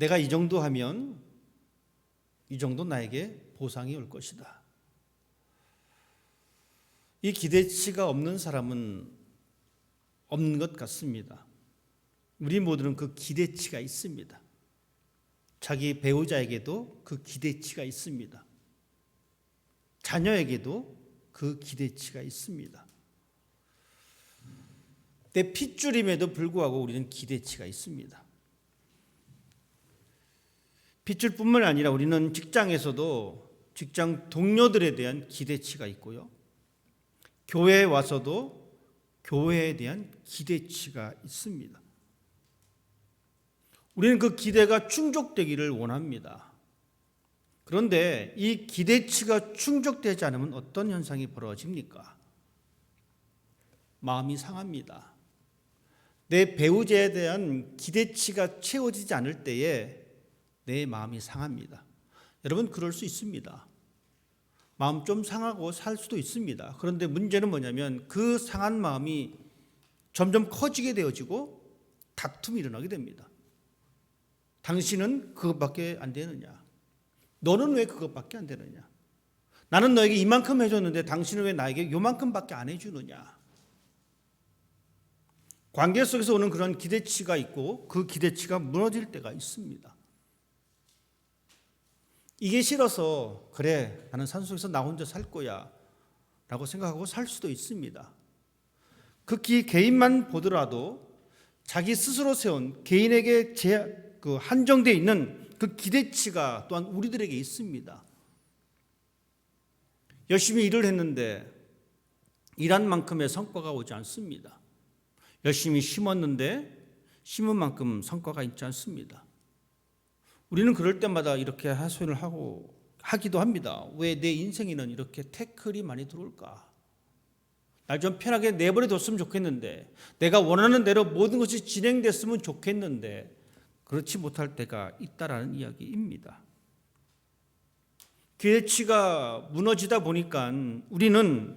내가 이 정도 하면 이 정도 나에게 보상이 올 것이다. 이 기대치가 없는 사람은 없는 것 같습니다. 우리 모두는 그 기대치가 있습니다. 자기 배우자에게도 그 기대치가 있습니다. 자녀에게도 그 기대치가 있습니다. 내 핏줄임에도 불구하고 우리는 기대치가 있습니다. 핏줄뿐만 아니라 우리는 직장에서도 직장 동료들에 대한 기대치가 있고요. 교회에 와서도 교회에 대한 기대치가 있습니다. 우리는 그 기대가 충족되기를 원합니다. 그런데 이 기대치가 충족되지 않으면 어떤 현상이 벌어집니까? 마음이 상합니다. 내 배우자에 대한 기대치가 채워지지 않을 때에 내 마음이 상합니다. 여러분, 그럴 수 있습니다. 마음 좀 상하고 살 수도 있습니다. 그런데 문제는 뭐냐면 그 상한 마음이 점점 커지게 되어지고 다툼이 일어나게 됩니다. 당신은 그것밖에 안 되느냐? 너는 왜 그것밖에 안 되느냐? 나는 너에게 이만큼 해줬는데 당신은 왜 나에게 요만큼밖에 안 해주느냐? 관계 속에서 오는 그런 기대치가 있고 그 기대치가 무너질 때가 있습니다. 이게 싫어서 그래 나는 산속에서 나 혼자 살 거야 라고 생각하고 살 수도 있습니다. 극히 개인만 보더라도 자기 스스로 세운 개인에게 한정되어 있는 그 기대치가 또한 우리들에게 있습니다. 열심히 일을 했는데 일한 만큼의 성과가 오지 않습니다. 열심히 심었는데 심은 만큼 성과가 있지 않습니다. 우리는 그럴 때마다 이렇게 하소연을 하기도 합니다. 왜 내 인생에는 이렇게 태클이 많이 들어올까? 날 좀 편하게 내버려뒀으면 좋겠는데, 내가 원하는 대로 모든 것이 진행됐으면 좋겠는데 그렇지 못할 때가 있다라는 이야기입니다. 기대치가 무너지다 보니까 우리는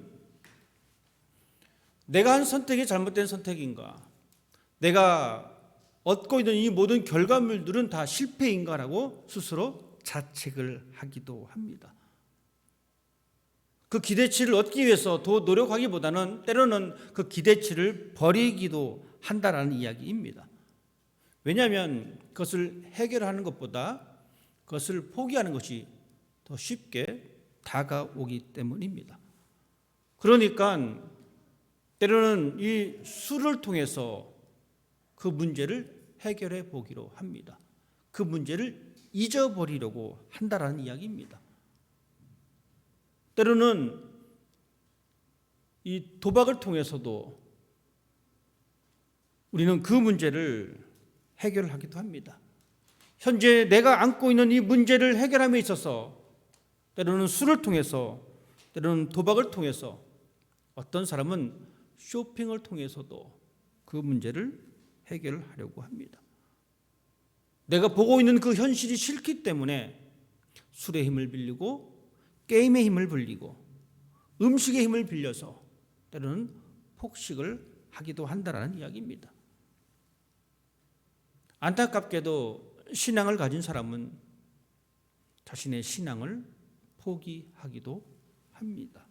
내가 한 선택이 잘못된 선택인가? 내가 얻고 있는 이 모든 결과물들은 다 실패인가라고 스스로 자책을 하기도 합니다. 그 기대치를 얻기 위해서 더 노력하기보다는 때로는 그 기대치를 버리기도 한다라는 이야기입니다. 왜냐하면 그것을 해결하는 것보다 그것을 포기하는 것이 더 쉽게 다가오기 때문입니다. 그러니까 때로는 이 술을 통해서 그 문제를 해결해 보기로 합니다. 그 문제를 잊어버리려고 한다라는 이야기입니다. 때로는 이 도박을 통해서도 우리는 그 문제를 해결하기도 합니다. 현재 내가 안고 있는 이 문제를 해결함에 있어서 때로는 술을 통해서, 때로는 도박을 통해서, 어떤 사람은 쇼핑을 통해서도 그 문제를 해결하려고 합니다. 내가 보고 있는 그 현실이 싫기 때문에 술의 힘을 빌리고 게임의 힘을 빌리고 음식의 힘을 빌려서 때로는 폭식을 하기도 한다는 이야기입니다. 안타깝게도 신앙을 가진 사람은 자신의 신앙을 포기하기도 합니다.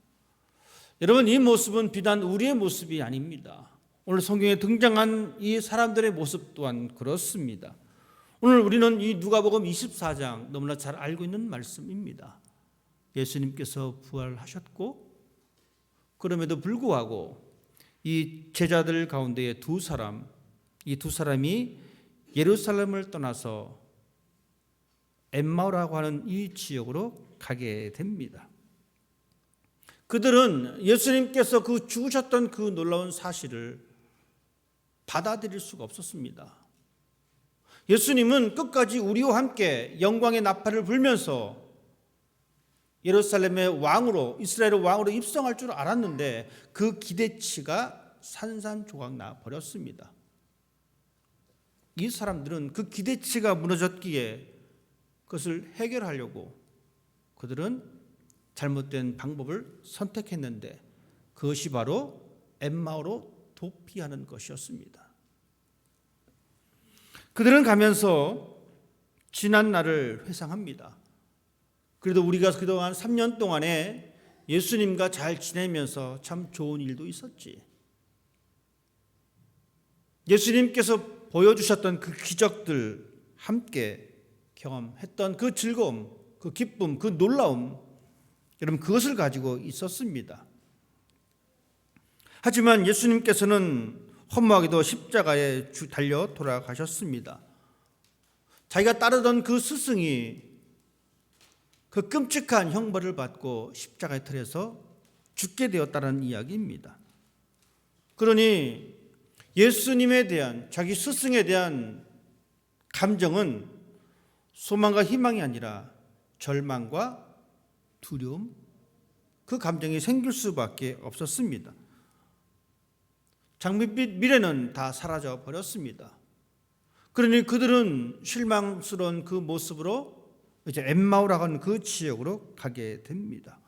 여러분, 이 모습은 비단 우리의 모습이 아닙니다. 오늘 성경에 등장한 이 사람들의 모습 또한 그렇습니다. 오늘 우리는 이 누가복음 24장 너무나 잘 알고 있는 말씀입니다. 예수님께서 부활하셨고 그럼에도 불구하고 이 제자들 가운데의 이 두 사람이 예루살렘을 떠나서 엠마오라고 하는 이 지역으로 가게 됩니다. 그들은 예수님께서 그 죽으셨던 그 놀라운 사실을 받아들일 수가 없었습니다. 예수님은 끝까지 우리와 함께 영광의 나팔을 불면서 예루살렘의 왕으로, 이스라엘의 왕으로 입성할 줄 알았는데 그 기대치가 산산조각 나 버렸습니다. 이 사람들은 그 기대치가 무너졌기에 그것을 해결하려고 그들은 잘못된 방법을 선택했는데 그것이 바로 엠마오로 도피하는 것이었습니다. 그들은 가면서 지난 날을 회상합니다. 그래도 우리가 그동안 3년 동안에 예수님과 잘 지내면서 참 좋은 일도 있었지. 예수님께서 보여주셨던 그 기적들, 함께 경험했던 그 즐거움, 그 기쁨, 그 놀라움, 여러분 그것을 가지고 있었습니다. 하지만 예수님께서는 허무하게도 십자가에 달려 돌아가셨습니다. 자기가 따르던 그 스승이 그 끔찍한 형벌을 받고 십자가의 틀에서 죽게 되었다는 이야기입니다. 그러니 예수님에 대한, 자기 스승에 대한 감정은 소망과 희망이 아니라 절망과 두려움, 그 감정이 생길 수밖에 없었습니다. 장밋빛 미래는 다 사라져 버렸습니다. 그러니 그들은 실망스러운 그 모습으로 이제 엠마오라고 하는 그 지역으로 가게 됩니다.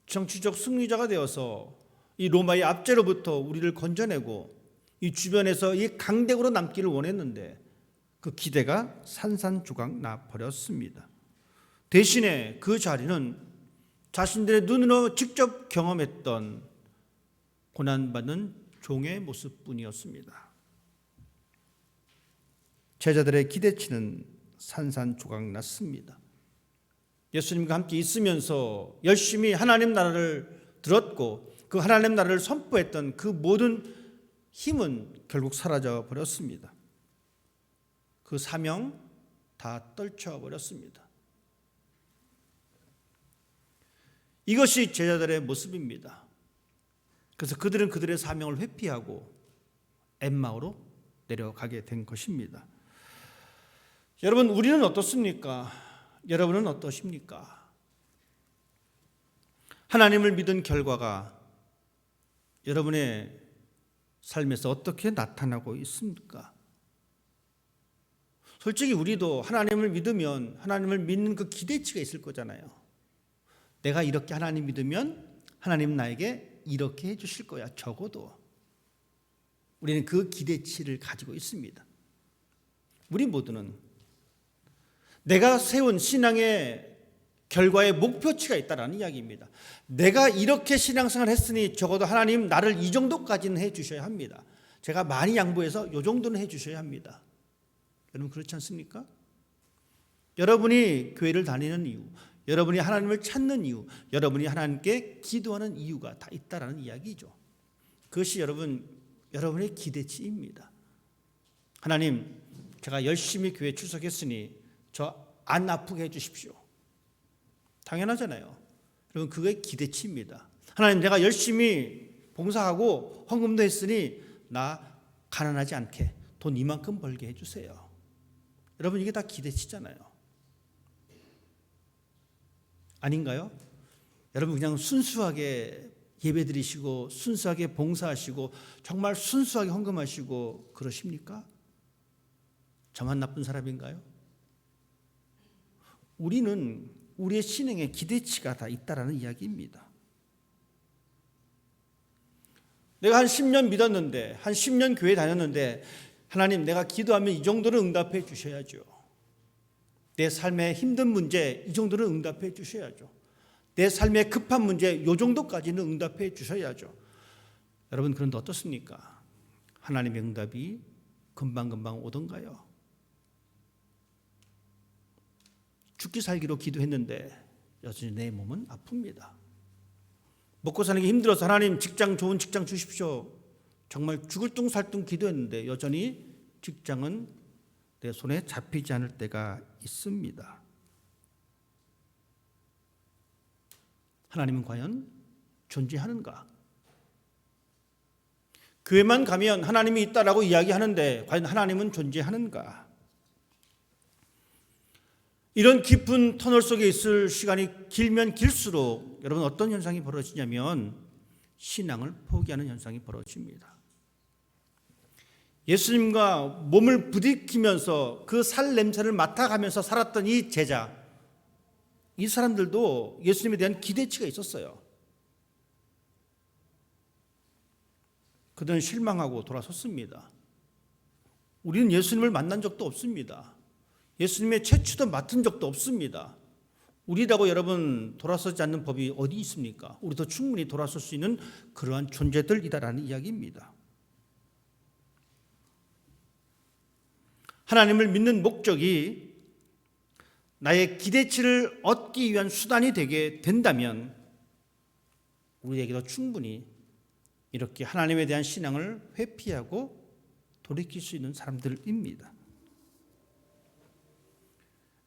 정치적 승리자가 되어서 이 로마의 압제로부터 우리를 건져내고 이 주변에서 이 강대국으로 남기를 원했는데 그 기대가 산산조각 나 버렸습니다. 대신에 그 자리는 자신들의 눈으로 직접 경험했던 고난받는 종의 모습뿐이었습니다. 제자들의 기대치는 산산조각 났습니다. 예수님과 함께 있으면서 열심히 하나님 나라를 들었고 그 하나님 나라를 선포했던 그 모든 힘은 결국 사라져 버렸습니다. 그 사명 다 떨쳐버렸습니다. 이것이 제자들의 모습입니다. 그래서 그들은 그들의 사명을 회피하고 엠마오로 내려가게 된 것입니다. 여러분, 우리는 어떻습니까? 여러분은 어떠십니까? 하나님을 믿은 결과가 여러분의 삶에서 어떻게 나타나고 있습니까? 솔직히 우리도 하나님을 믿으면 하나님을 믿는 그 기대치가 있을 거잖아요. 내가 이렇게 하나님 믿으면 하나님 나에게 이렇게 해주실 거야. 적어도 우리는 그 기대치를 가지고 있습니다. 우리 모두는 내가 세운 신앙의 결과에 목표치가 있다는 이야기입니다. 내가 이렇게 신앙생활을 했으니 적어도 하나님 나를 이 정도까지는 해주셔야 합니다. 제가 많이 양보해서 이 정도는 해주셔야 합니다. 여러분 그렇지 않습니까? 여러분이 교회를 다니는 이유, 여러분이 하나님을 찾는 이유, 여러분이 하나님께 기도하는 이유가 다 있다라는 이야기죠. 그것이 여러분의 기대치입니다. 하나님, 제가 열심히 교회에 출석했으니 저 안 아프게 해주십시오. 당연하잖아요. 여러분 그게 기대치입니다. 하나님, 내가 열심히 봉사하고 헌금도 했으니 나 가난하지 않게 돈 이만큼 벌게 해주세요. 여러분 이게 다 기대치잖아요. 아닌가요? 여러분 그냥 순수하게 예배드리시고 순수하게 봉사하시고 정말 순수하게 헌금하시고 그러십니까? 저만 나쁜 사람인가요? 우리는 우리의 신앙에 기대치가 다 있다라는 이야기입니다. 내가 한 10년 믿었는데, 한 10년 교회 다녔는데 하나님 내가 기도하면 이 정도는 응답해 주셔야죠. 내 삶의 힘든 문제 이 정도는 응답해 주셔야죠. 내 삶의 급한 문제 이 정도까지는 응답해 주셔야죠. 여러분 그런데 어떻습니까? 하나님의 응답이 금방금방 오던가요? 죽기 살기로 기도했는데 여전히 내 몸은 아픕니다. 먹고 사는 게 힘들어서 하나님 좋은 직장 주십시오. 정말 죽을 둥살둥 기도했는데 여전히 직장은 내 손에 잡히지 않을 때가 있습니다. 하나님은 과연 존재하는가? 교회만 가면 하나님이 있다라고 이야기하는데 과연 하나님은 존재하는가? 이런 깊은 터널 속에 있을 시간이 길면 길수록 여러분 어떤 현상이 벌어지냐면 신앙을 포기하는 현상이 벌어집니다. 예수님과 몸을 부딪히면서 그 살 냄새를 맡아가면서 살았던 이 제자, 이 사람들도 예수님에 대한 기대치가 있었어요. 그들은 실망하고 돌아섰습니다. 우리는 예수님을 만난 적도 없습니다. 예수님의 채취도 맡은 적도 없습니다. 우리라고 여러분 돌아서지 않는 법이 어디 있습니까? 우리도 충분히 돌아설 수 있는 그러한 존재들이다라는 이야기입니다. 하나님을 믿는 목적이 나의 기대치를 얻기 위한 수단이 되게 된다면 우리에게도 충분히 이렇게 하나님에 대한 신앙을 회피하고 돌이킬 수 있는 사람들입니다.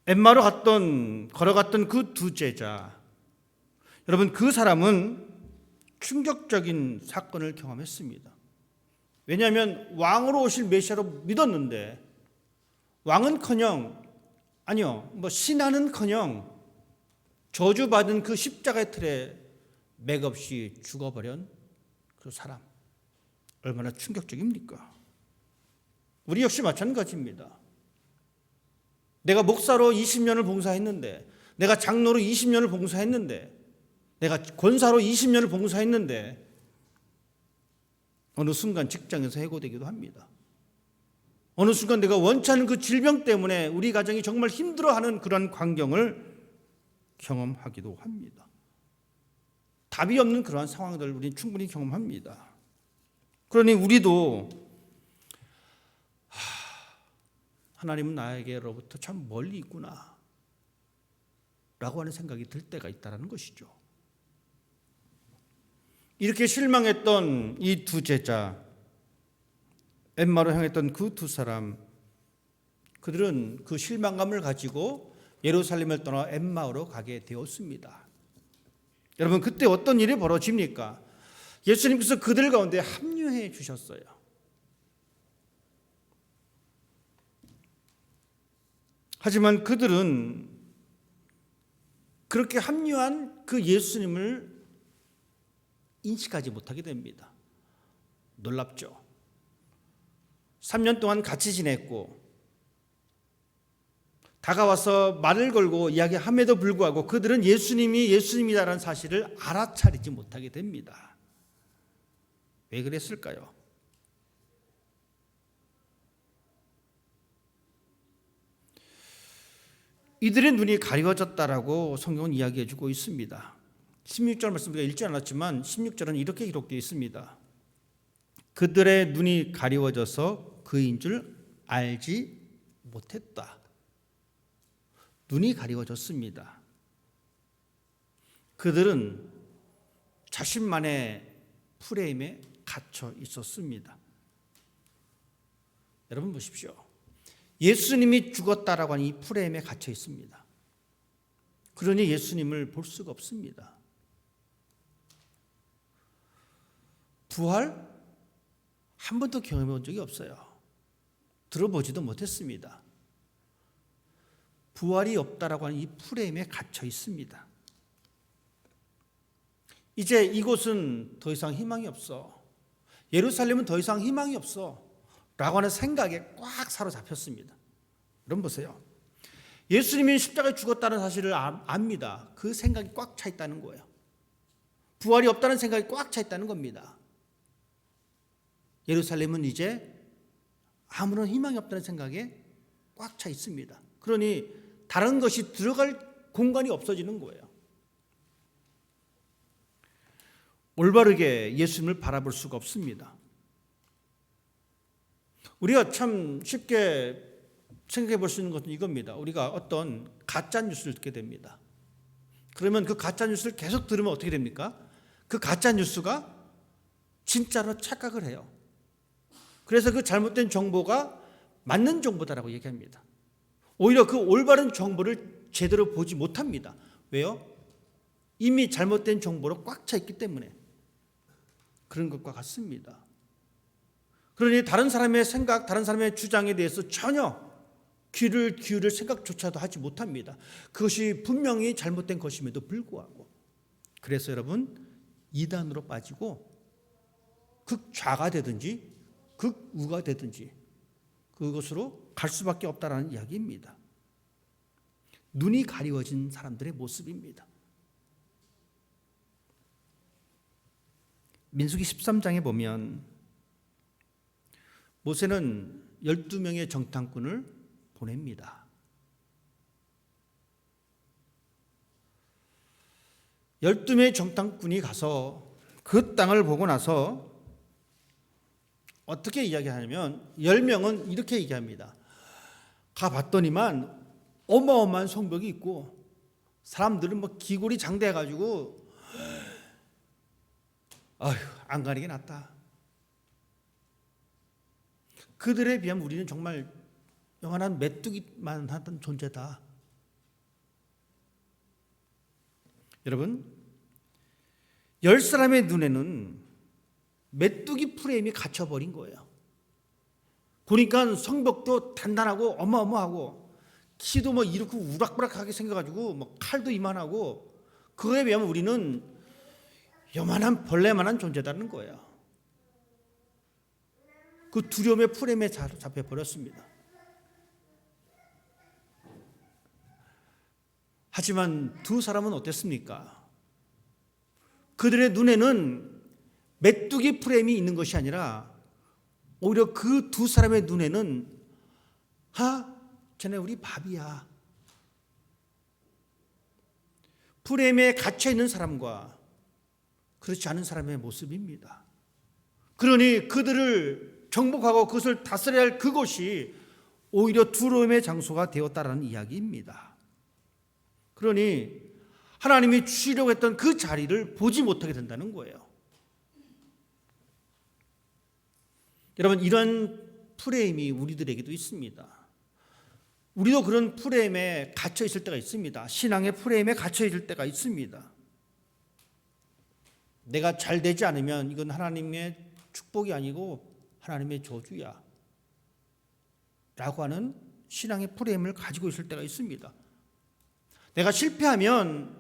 엠마로 걸어갔던 그 두 제자, 여러분 그 사람은 충격적인 사건을 경험했습니다. 왜냐하면 왕으로 오실 메시아로 믿었는데 왕은커녕 신하는커녕 저주받은 그 십자가의 틀에 맥없이 죽어버린 그 사람, 얼마나 충격적입니까? 우리 역시 마찬가지입니다. 내가 목사로 20년을 봉사했는데, 내가 장로로 20년을 봉사했는데, 내가 권사로 20년을 봉사했는데 어느 순간 직장에서 해고되기도 합니다. 어느 순간 내가 원치 않은 그 질병 때문에 우리 가정이 정말 힘들어하는 그런 광경을 경험하기도 합니다. 답이 없는 그러한 상황들을 우리는 충분히 경험합니다. 그러니 우리도 하나님은 나에게로부터 참 멀리 있구나 라고 하는 생각이 들 때가 있다는 것이죠. 이렇게 실망했던 이 두 제자, 엠마로 향했던 그 두 사람, 그들은 그 실망감을 가지고 예루살렘을 떠나 엠마오로 가게 되었습니다. 여러분 그때 어떤 일이 벌어집니까? 예수님께서 그들 가운데 합류해 주셨어요. 하지만 그들은 그렇게 합류한 그 예수님을 인식하지 못하게 됩니다. 놀랍죠? 3년 동안 같이 지냈고 다가와서 말을 걸고 이야기함에도 불구하고 그들은 예수님이 예수님이라는 사실을 알아차리지 못하게 됩니다. 왜 그랬을까요? 이들의 눈이 가려졌다라고 성경은 이야기해 주고 있습니다. 16절 말씀 우리가 읽지 않았지만 16절은 이렇게 기록되어 있습니다. 그들의 눈이 가려워져서 그인 줄 알지 못했다. 눈이 가려워졌습니다. 그들은 자신만의 프레임에 갇혀 있었습니다. 여러분 보십시오. 예수님이 죽었다라고 하는 이 프레임에 갇혀 있습니다. 그러니 예수님을 볼 수가 없습니다. 부활 한 번도 경험해 본 적이 없어요. 들어보지도 못했습니다. 부활이 없다라고 하는 이 프레임에 갇혀 있습니다. 이제 이곳은 더 이상 희망이 없어. 예루살렘은 더 이상 희망이 없어. 라고 하는 생각에 꽉 사로잡혔습니다. 여러분 보세요. 예수님이 십자가에 죽었다는 사실을 압니다. 그 생각이 꽉 차 있다는 거예요. 부활이 없다는 생각이 꽉 차 있다는 겁니다. 예루살렘은 이제 아무런 희망이 없다는 생각에 꽉 차 있습니다. 그러니 다른 것이 들어갈 공간이 없어지는 거예요. 올바르게 예수님을 바라볼 수가 없습니다. 우리가 참 쉽게 생각해 볼 수 있는 것은 이겁니다. 우리가 어떤 가짜 뉴스를 듣게 됩니다. 그러면 그 가짜 뉴스를 계속 들으면 어떻게 됩니까? 그 가짜 뉴스가 진짜로 착각을 해요. 그래서 그 잘못된 정보가 맞는 정보다라고 얘기합니다. 오히려 그 올바른 정보를 제대로 보지 못합니다. 왜요? 이미 잘못된 정보로 꽉 차 있기 때문에 그런 것과 같습니다. 그러니 다른 사람의 생각, 다른 사람의 주장에 대해서 전혀 귀를 기울일 생각조차도 하지 못합니다. 그것이 분명히 잘못된 것임에도 불구하고. 그래서 여러분 이단으로 빠지고 극좌가 되든지 극우가 되든지 그것으로 갈 수밖에 없다라는 이야기입니다. 눈이 가리워진 사람들의 모습입니다. 민수기 13장에 보면 모세는 12명의 정탐꾼을 보냅니다. 12명의 정탐꾼이 가서 그 땅을 보고 나서 어떻게 이야기하냐면 10명은 이렇게 얘기합니다. 가봤더니만 어마어마한 성벽이 있고 사람들은 뭐 기골이 장대해가지고 아휴 안 가는 게 낫다. 그들에 비하면 우리는 정말 영원한 메뚜기만 하던 존재다. 여러분 10사람의 눈에는 메뚜기 프레임이 갇혀버린 거예요. 보니까 성벽도 단단하고 어마어마하고 키도 뭐 이렇게 우락부락하게 생겨가지고 뭐 칼도 이만하고 그거에 비하면 우리는 요만한 벌레만한 존재다는 거예요. 그 두려움의 프레임에 잡혀버렸습니다. 하지만 두 사람은 어땠습니까? 그들의 눈에는 메뚜기 프레임이 있는 것이 아니라 오히려 그 두 사람의 눈에는 쟤네 우리 밥이야. 프레임에 갇혀있는 사람과 그렇지 않은 사람의 모습입니다. 그러니 그들을 정복하고 그것을 다스려야 할 그곳이 오히려 두려움의 장소가 되었다라는 이야기입니다. 그러니 하나님이 주시려고 했던 그 자리를 보지 못하게 된다는 거예요. 여러분 이런 프레임이 우리들에게도 있습니다. 우리도 그런 프레임에 갇혀 있을 때가 있습니다. 신앙의 프레임에 갇혀 있을 때가 있습니다. 내가 잘 되지 않으면 이건 하나님의 축복이 아니고 하나님의 저주야 라고 하는 신앙의 프레임을 가지고 있을 때가 있습니다. 내가 실패하면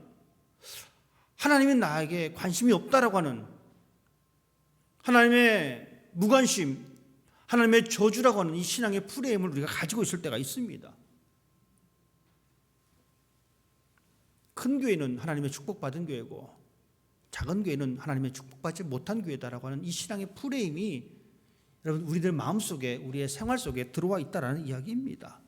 하나님이 나에게 관심이 없다라고 하는 하나님의 무관심, 하나님의 저주라고 하는 이 신앙의 프레임을 우리가 가지고 있을 때가 있습니다. 큰 교회는 하나님의 축복받은 교회고 작은 교회는 하나님의 축복받지 못한 교회다라고 하는 이 신앙의 프레임이 여러분 우리들 마음속에 우리의 생활 속에 들어와 있다라는 이야기입니다.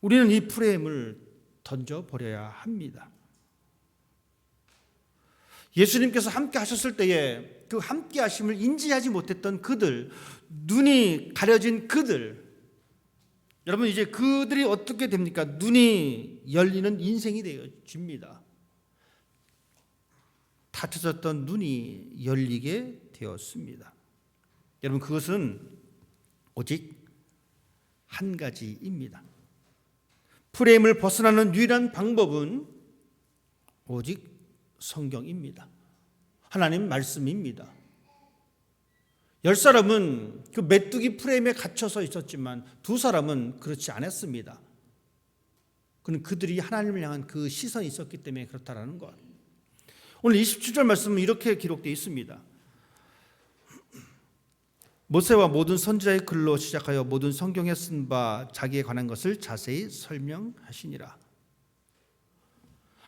우리는 이 프레임을 던져버려야 합니다. 예수님께서 함께 하셨을 때에 그 함께 하심을 인지하지 못했던 그들, 눈이 가려진 그들, 여러분 이제 그들이 어떻게 됩니까? 눈이 열리는 인생이 되어집니다. 닫혀졌던 눈이 열리게 되었습니다. 여러분 그것은 오직 한 가지입니다. 프레임을 벗어나는 유일한 방법은 오직 성경입니다. 하나님 말씀입니다. 10사람은 그 메뚜기 프레임에 갇혀서 있었지만 2사람은 그렇지 않았습니다. 그들이 하나님을 향한 그 시선이 있었기 때문에 그렇다라는 것. 오늘 27절 말씀은 이렇게 기록되어 있습니다. 모세와 모든 선지자의 글로 시작하여 모든 성경에 쓴 바 자기에 관한 것을 자세히 설명하시니라.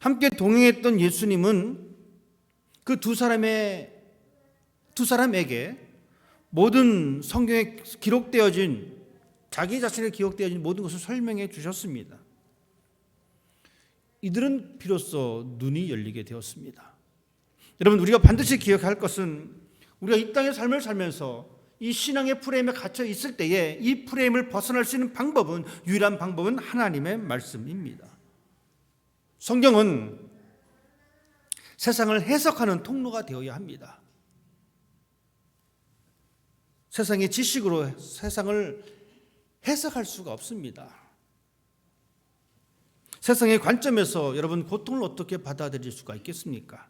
함께 동행했던 예수님은 그 두 사람에게 모든 성경에 기록되어진 자기 자신에 기록되어진 모든 것을 설명해 주셨습니다. 이들은 비로소 눈이 열리게 되었습니다. 여러분 우리가 반드시 기억할 것은 우리가 이 땅의 삶을 살면서 이 신앙의 프레임에 갇혀 있을 때에 이 프레임을 벗어날 수 있는 방법은 유일한 방법은 하나님의 말씀입니다. 성경은 세상을 해석하는 통로가 되어야 합니다. 세상의 지식으로 세상을 해석할 수가 없습니다. 세상의 관점에서 여러분 고통을 어떻게 받아들일 수가 있겠습니까?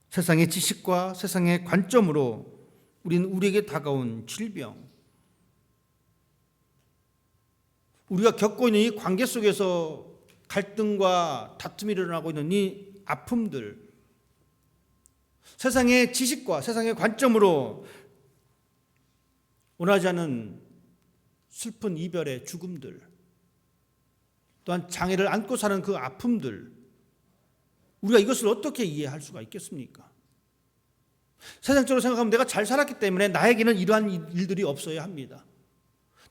세상의 지식과 세상의 관점으로 우리는 우리에게 다가온 질병, 우리가 겪고 있는 이 관계 속에서 갈등과 다툼이 일어나고 있는 이 아픔들, 세상의 지식과 세상의 관점으로 원하지 않은 슬픈 이별의 죽음들, 또한 장애를 안고 사는 그 아픔들, 우리가 이것을 어떻게 이해할 수가 있겠습니까? 세상적으로 생각하면 내가 잘 살았기 때문에 나에게는 이러한 일들이 없어야 합니다.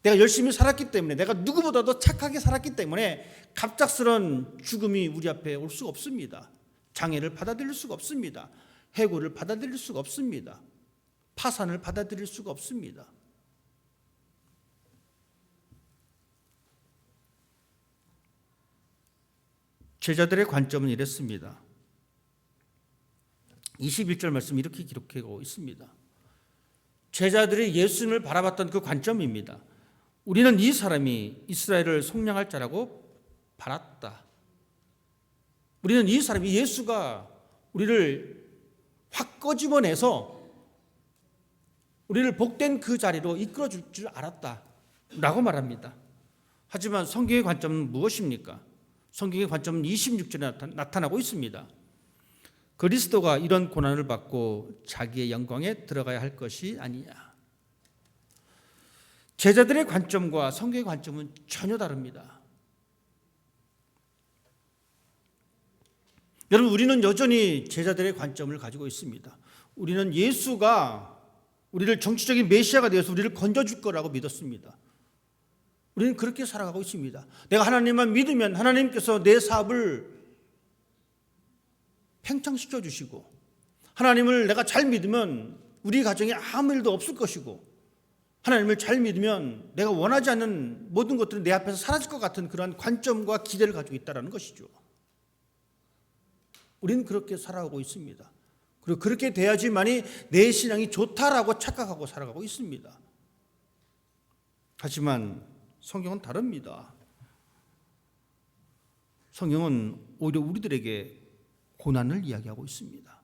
내가 열심히 살았기 때문에, 내가 누구보다도 착하게 살았기 때문에 갑작스런 죽음이 우리 앞에 올 수가 없습니다. 장애를 받아들일 수가 없습니다. 해고를 받아들일 수가 없습니다. 파산을 받아들일 수가 없습니다. 제자들의 관점은 이랬습니다. 21절 말씀 이렇게 기록하고 있습니다. 제자들이 예수님을 바라봤던 그 관점입니다. 우리는 이 사람이 이스라엘을 속량할 자라고 바랐다. 우리는 이 사람이, 예수가 우리를 확 꺼집어내서 우리를 복된 그 자리로 이끌어 줄 줄 알았다 라고 말합니다. 하지만 성경의 관점은 무엇입니까? 성경의 관점은 26절에 나타나고 있습니다. 그리스도가 이런 고난을 받고 자기의 영광에 들어가야 할 것이 아니냐. 제자들의 관점과 성경의 관점은 전혀 다릅니다. 여러분, 우리는 여전히 제자들의 관점을 가지고 있습니다. 우리는 예수가 우리를 정치적인 메시아가 되어서 우리를 건져줄 거라고 믿었습니다. 우리는 그렇게 살아가고 있습니다. 내가 하나님만 믿으면 하나님께서 내 사업을 팽창시켜 주시고, 하나님을 내가 잘 믿으면 우리 가정에 아무 일도 없을 것이고, 하나님을 잘 믿으면 내가 원하지 않는 모든 것들은 내 앞에서 사라질 것 같은 그러한 관점과 기대를 가지고 있다는 것이죠. 우리는 그렇게 살아가고 있습니다. 그리고 그렇게 돼야지만이 내 신앙이 좋다라고 착각하고 살아가고 있습니다. 하지만 성경은 다릅니다. 성경은 오히려 우리들에게 고난을 이야기하고 있습니다.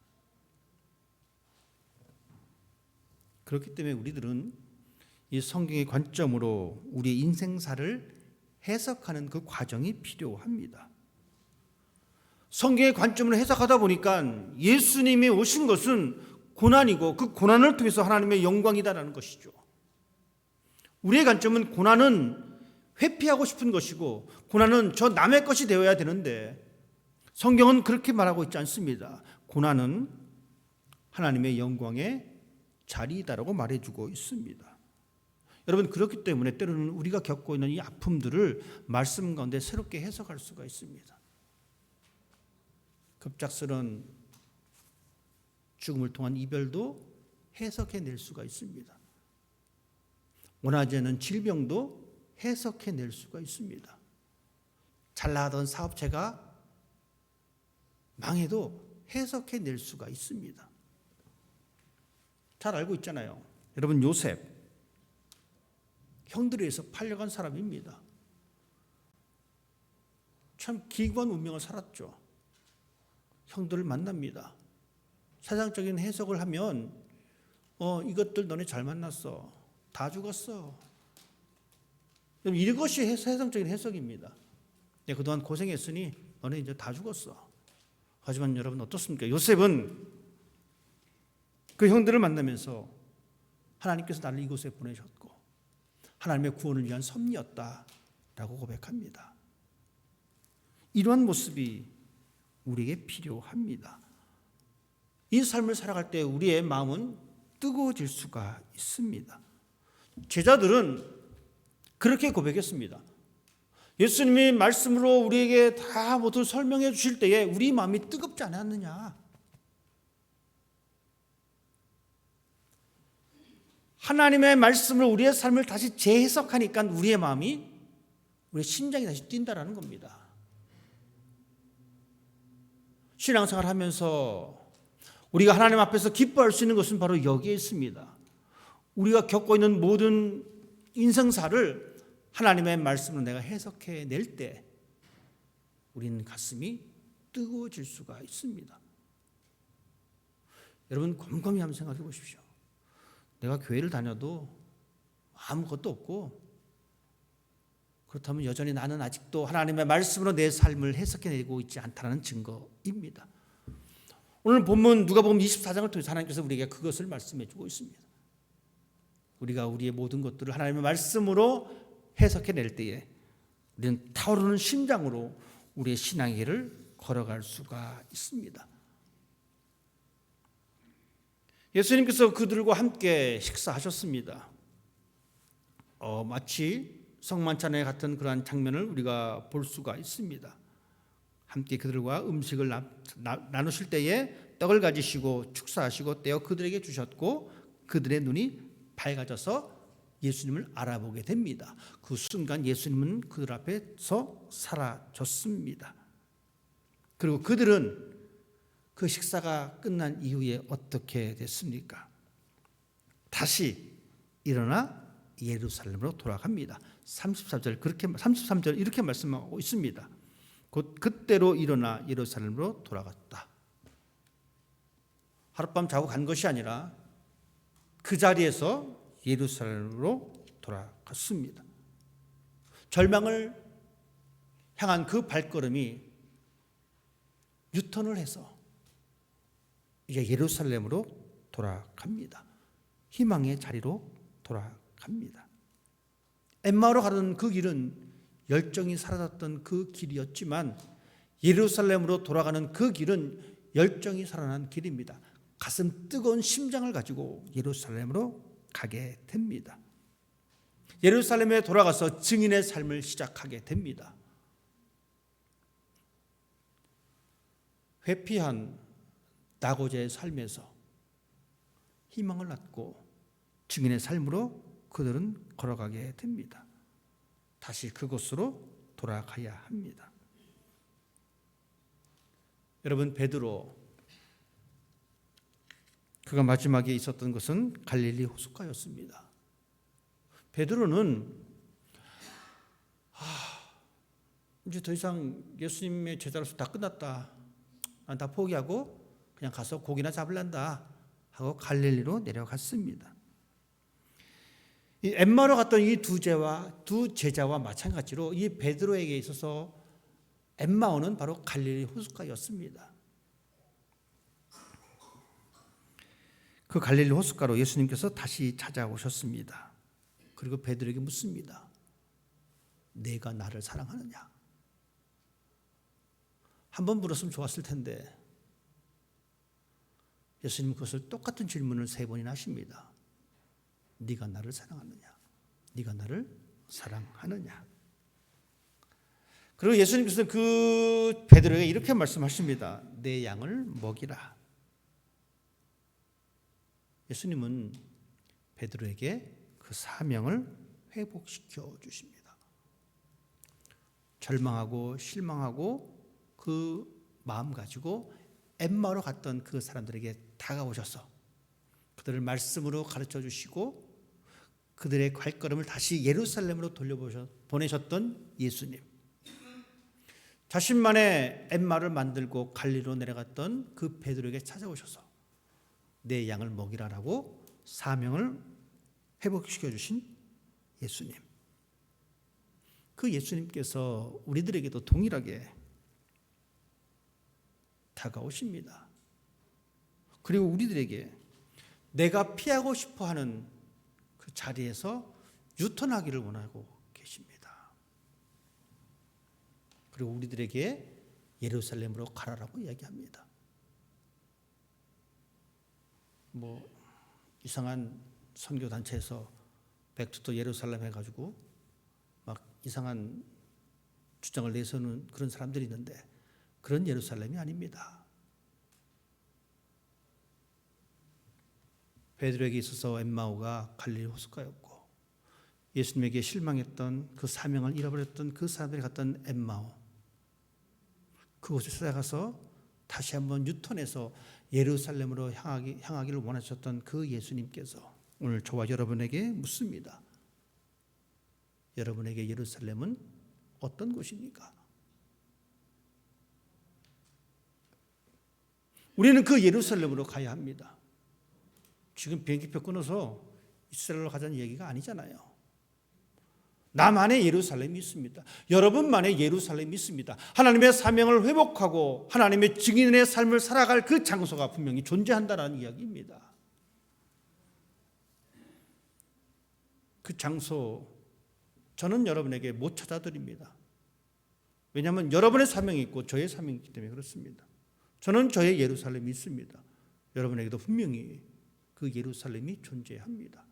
그렇기 때문에 우리들은 이 성경의 관점으로 우리의 인생사를 해석하는 그 과정이 필요합니다. 성경의 관점으로 해석하다 보니까 예수님이 오신 것은 고난이고, 그 고난을 통해서 하나님의 영광이다라는 것이죠. 우리의 관점은 고난은 회피하고 싶은 것이고, 고난은 저 남의 것이 되어야 되는데, 성경은 그렇게 말하고 있지 않습니다. 고난은 하나님의 영광의 자리이다라고 말해주고 있습니다. 여러분, 그렇기 때문에 때로는 우리가 겪고 있는 이 아픔들을 말씀 가운데 새롭게 해석할 수가 있습니다. 급작스런 죽음을 통한 이별도 해석해낼 수가 있습니다. 원하지 않는 질병도 해석해낼 수가 있습니다. 잘 나가던 사업체가 망해도 해석해낼 수가 있습니다. 잘 알고 있잖아요. 여러분, 요셉 형들에 의해서 팔려간 사람입니다. 참 기구한 운명을 살았죠. 형들을 만납니다. 사상적인 해석을 하면 이것들 너네 잘 만났어. 다 죽었어. 이것이 세상적인 해석입니다. 내가 그동안 고생했으니 너네 이제 다 죽었어. 하지만 여러분 어떻습니까? 요셉은 그 형들을 만나면서 하나님께서 나를 이곳에 보내셨고 하나님의 구원을 위한 섭리였다라고 고백합니다. 이러한 모습이 우리에게 필요합니다. 이 삶을 살아갈 때 우리의 마음은 뜨거워질 수가 있습니다. 제자들은 그렇게 고백했습니다. 예수님이 말씀으로 우리에게 다 모두 설명해 주실 때에 우리 마음이 뜨겁지 않았느냐. 하나님의 말씀을 우리의 삶을 다시 재해석하니까 우리의 마음이, 우리의 심장이 다시 뛴다라는 겁니다. 신앙생활 하면서 우리가 하나님 앞에서 기뻐할 수 있는 것은 바로 여기에 있습니다. 우리가 겪고 있는 모든 인생사를 하나님의 말씀으로 내가 해석해낼 때 우리는 가슴이 뜨거워질 수가 있습니다. 여러분, 곰곰이 한번 생각해 보십시오. 내가 교회를 다녀도 아무것도 없고, 그렇다면 여전히 나는 아직도 하나님의 말씀으로 내 삶을 해석해내고 있지 않다는 증거입니다. 오늘 본문 누가복음 24장을 통해서 하나님께서 우리에게 그것을 말씀해 주고 있습니다. 우리가 우리의 모든 것들을 하나님의 말씀으로 해석해낼 때에 우리는 타오르는 심장으로 우리의 신앙의 길을 걸어갈 수가 있습니다. 예수님께서 그들과 함께 식사하셨습니다. 마치 성만찬에 같은 그러한 장면을 우리가 볼 수가 있습니다. 함께 그들과 음식을 나누실 때에 떡을 가지시고 축사하시고 떼어 그들에게 주셨고 그들의 눈이 밝아져서 예수님을 알아보게 됩니다. 그 순간 예수님은 그들 앞에서 사라졌습니다. 그리고 그들은 그 식사가 끝난 이후에 어떻게 됐습니까? 다시 일어나 예루살렘으로 돌아갑니다. 33절 이렇게 말씀하고 있습니다. 곧 그때로 일어나 예루살렘으로 돌아갔다. 하룻밤 자고 간 것이 아니라 그 자리에서 예루살렘으로 돌아갔습니다. 절망을 향한 그 발걸음이 유턴을 해서 이제 예루살렘으로 돌아갑니다. 희망의 자리로 돌아갑니다. 엠마오로 가는 그 길은 열정이 사라졌던 그 길이었지만 예루살렘으로 돌아가는 그 길은 열정이 살아난 길입니다. 가슴 뜨거운 심장을 가지고 예루살렘으로 가게 됩니다. 예루살렘에 돌아가서 증인의 삶을 시작하게 됩니다. 회피한 나고자의 삶에서 희망을 갖고 증인의 삶으로 그들은 걸어가게 됩니다. 다시 그곳으로 돌아가야 합니다. 여러분, 베드로 그가 마지막에 있었던 것은 갈릴리 호숫가였습니다. 베드로는 이제 더 이상 예수님의 제자로서 다 끝났다. 난 다 포기하고 그냥 가서 고기나 잡을란다 하고 갈릴리로 내려갔습니다. 이 엠마오로 갔던 이 두 제자와 마찬가지로 이 베드로에게 있어서 엠마오는 바로 갈릴리 호숫가였습니다. 그 갈릴리 호숫가로 예수님께서 다시 찾아오셨습니다. 그리고 베드로에게 묻습니다. 내가 나를 사랑하느냐? 한 번 물었으면 좋았을 텐데 예수님 그것을 똑같은 질문을 3번이나 하십니다. 네가 나를 사랑하느냐? 네가 나를 사랑하느냐? 그리고 예수님께서는 그 베드로에게 이렇게 말씀하십니다. 내 양을 먹이라. 예수님은 베드로에게 그 사명을 회복시켜 주십니다. 절망하고 실망하고 그 마음 가지고 엠마오로 갔던 그 사람들에게 다가오셔서 그들을 말씀으로 가르쳐 주시고 그들의 발걸음을 다시 예루살렘으로 돌려보내셨던 예수님. 자신만의 엠마를 만들고 갈릴리로 내려갔던 그 베드로에게 찾아오셔서 내 양을 먹이라라고 사명을 회복시켜 주신 예수님. 그 예수님께서 우리들에게도 동일하게 다가오십니다. 그리고 우리들에게 내가 피하고 싶어하는 그 자리에서 유턴하기를 원하고 계십니다. 그리고 우리들에게 예루살렘으로 가라라고 이야기합니다. 이상한 선교 단체에서 백투더 예루살렘 해가지고 막 이상한 주장을 내세우는 그런 사람들이 있는데 그런 예루살렘이 아닙니다. 베드로에게 있어서 엠마오가 갈릴리 호숫가였고 예수님에게 실망했던 그 사명을 잃어버렸던 그 사람들이 갔던 엠마오, 그곳에 찾아가서 다시 한번 유턴해서 예루살렘으로 향하기를 원하셨던 그 예수님께서 오늘 저와 여러분에게 묻습니다. 여러분에게 예루살렘은 어떤 곳입니까? 우리는 그 예루살렘으로 가야 합니다. 지금 비행기표 끊어서 이스라엘로 가자는 얘기가 아니잖아요. 나만의 예루살렘이 있습니다. 여러분만의 예루살렘이 있습니다. 하나님의 사명을 회복하고 하나님의 증인의 삶을 살아갈 그 장소가 분명히 존재한다는 이야기입니다. 그 장소 저는 여러분에게 못 찾아드립니다. 왜냐하면 여러분의 사명이 있고 저의 사명이 있기 때문에 그렇습니다. 저는 저의 예루살렘이 있습니다. 여러분에게도 분명히 그 예루살렘이 존재합니다.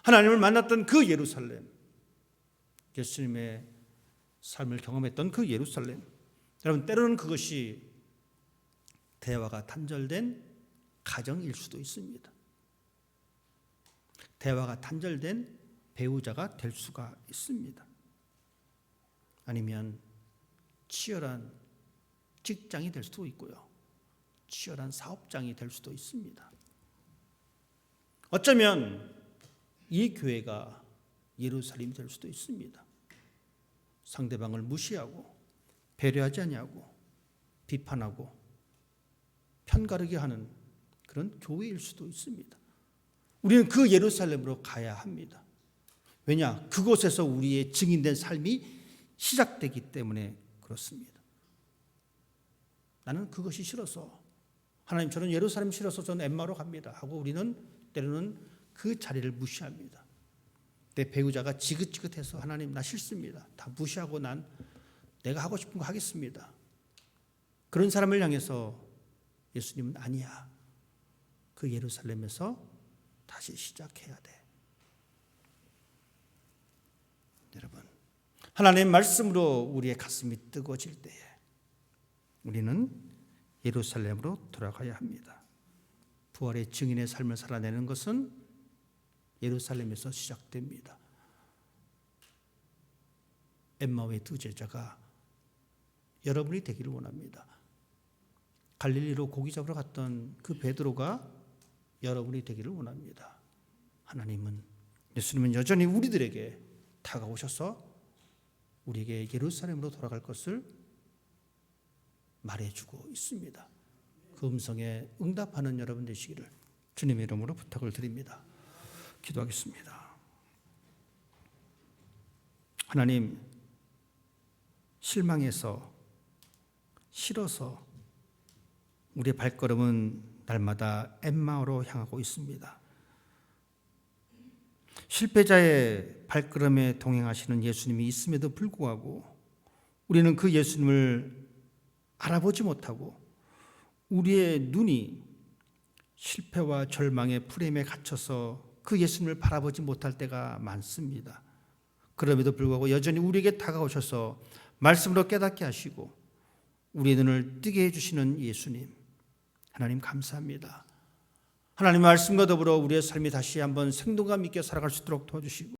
하나님을 만났던 그 예루살렘, 예수님의 삶을 경험했던 그 예루살렘, 여러분 때로는 그것이 대화가 단절된 가정일 수도 있습니다. 대화가 단절된 배우자가 될 수가 있습니다. 아니면 치열한 직장이 될 수도 있고요. 치열한 사업장이 될 수도 있습니다. 어쩌면 이 교회가 예루살렘이 될 수도 있습니다. 상대방을 무시하고 배려하지 않냐고 비판하고 편가르게 하는 그런 교회일 수도 있습니다. 우리는 그 예루살렘으로 가야 합니다. 왜냐? 그곳에서 우리의 증인된 삶이 시작되기 때문에 그렇습니다. 나는 그것이 싫어서, 하나님 저는 예루살렘 싫어서 저는 엠마오로 갑니다 하고 우리는 때로는 그 자리를 무시합니다. 내 배우자가 지긋지긋해서 하나님 나 싫습니다, 다 무시하고 난 내가 하고 싶은 거 하겠습니다. 그런 사람을 향해서 예수님은 아니야, 그 예루살렘에서 다시 시작해야 돼. 여러분, 하나님의 말씀으로 우리의 가슴이 뜨거워질 때에 우리는 예루살렘으로 돌아가야 합니다. 부활의 증인의 삶을 살아내는 것은 예루살렘에서 시작됩니다. 엠마오의 두 제자가 여러분이 되기를 원합니다. 갈릴리로 고기 잡으러 갔던 그 베드로가 여러분이 되기를 원합니다. 예수님은 여전히 우리들에게 다가오셔서 우리에게 예루살렘으로 돌아갈 것을 말해주고 있습니다. 그 음성에 응답하는 여러분 되시기를 주님의 이름으로 부탁을 드립니다. 기도하겠습니다. 하나님, 실망해서 싫어서 우리의 발걸음은 날마다 엠마오로 향하고 있습니다. 실패자의 발걸음에 동행하시는 예수님이 있음에도 불구하고 우리는 그 예수님을 알아보지 못하고 우리의 눈이 실패와 절망의 프레임에 갇혀서 그 예수님을 바라보지 못할 때가 많습니다. 그럼에도 불구하고 여전히 우리에게 다가오셔서 말씀으로 깨닫게 하시고 우리의 눈을 뜨게 해주시는 예수님, 하나님 감사합니다. 하나님의 말씀과 더불어 우리의 삶이 다시 한번 생동감 있게 살아갈 수 있도록 도와주시고